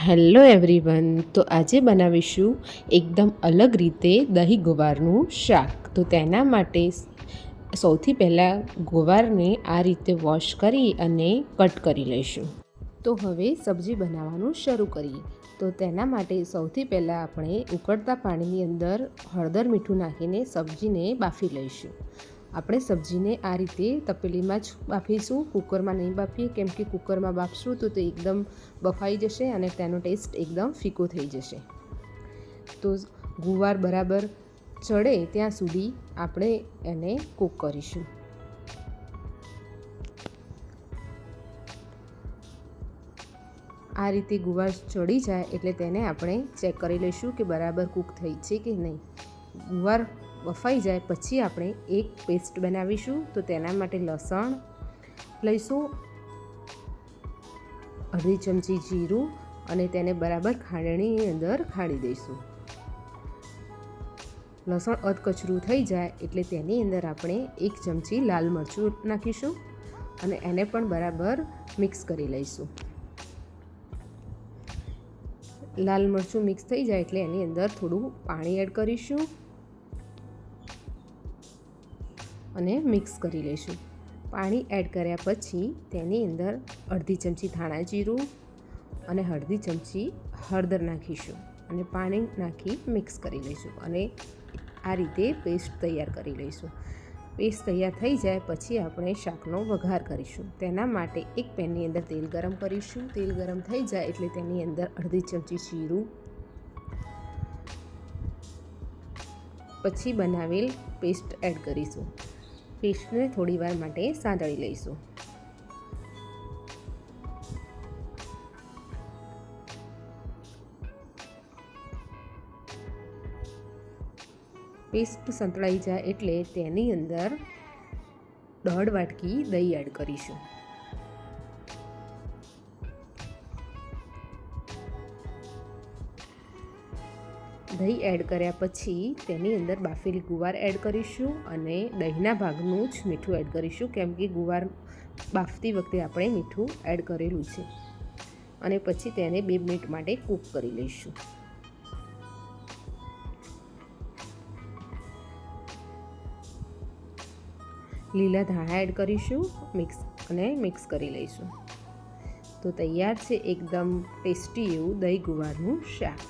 Hello everyone. તો આજે બનાવીશું એકદમ અલગ રીતે દહીં ગુવારનું શાક. તો તેના માટે સૌથી પહેલાં ગુવારને આ રીતે વોશ કરી અને કટ કરી લઈશું. તો હવે સબ્જી બનાવવાનું શરૂ કરીએ. તો તેના માટે સૌથી પહેલાં આપણે ઉકળતા પાણીની અંદર હળદર મીઠું નાખીને સબ્જીને બાફી લઈશું. આપણે સબ્જીને આ રીતે તપેલીમાં જ બાફીશું, કુકરમાં નહીં બાફીએ, કેમ કે કુકરમાં બાફશું તો તે એકદમ બફાઈ જશે અને તેનો ટેસ્ટ એકદમ ફીકો થઈ જશે. તો ગુવાર બરાબર ચડે ત્યાં સુધી આપણે એને કૂક કરીશું. આ રીતે ગુવાર ચડી જાય એટલે તેને આપણે ચેક કરી લઈશું કે બરાબર કૂક થઈ છે કે નહીં. ગુવાર બફાઈ જાય પછી આપણે એક પેસ્ટ બનાવીશું. તો તેના માટે લસણ લઈશું, અડધી ચમચી જીરું અને તેને બરાબર ખાંડણીની અંદર ખાંડી દઈશું. લસણ અધકચરું થઈ જાય એટલે તેની અંદર આપણે 1 ચમચી લાલ મરચું નાખીશું અને એને પણ બરાબર મિક્સ કરી લઈશું. લાલ મરચું મિક્સ થઈ જાય એટલે એની અંદર થોડું પાણી એડ કરીશું અને મિક્સ કરી લઈશું. પાણી એડ કર્યા પછી તેની અંદર અડધી ચમચી ધાણા જીરું અને અડધી ચમચી હળદર નાખીશું અને પાણી નાખી મિક્સ કરી લઈશું અને આ રીતે પેસ્ટ તૈયાર કરી લઈશું. પેસ્ટ તૈયાર થઈ જાય પછી આપણે શાકનો વઘાર કરીશું. તેના માટે એક પેનની અંદર તેલ ગરમ કરીશું. તેલ ગરમ થઈ જાય એટલે તેની અંદર અડધી ચમચી જીરું, પછી બનાવેલ પેસ્ટ એડ કરીશું. પેસ્ટને થોડી વાર માટે સાંતળી લઈશું. પેસ્ટ સંતળાઈ જાય એટલે તેની અંદર 1.5 વાટકી દહીં એડ કરીશું. દહીં એડ કર્યા પછી તેની અંદર બાફેલી ગુવાર એડ કરીશું અને દહીંના ભાગનું જ મીઠું એડ કરીશું, કેમ કે ગુવાર બાફતી વખતે આપણે મીઠું એડ કરેલું છે. અને પછી તેને 2 મિનિટ માટે કૂક કરી લઈશું. લીલા ધાણા એડ કરીશું મિક્સ કરી લઈશું. તો તૈયાર છે એકદમ ટેસ્ટી એવું દહીં ગુવારનું શાક.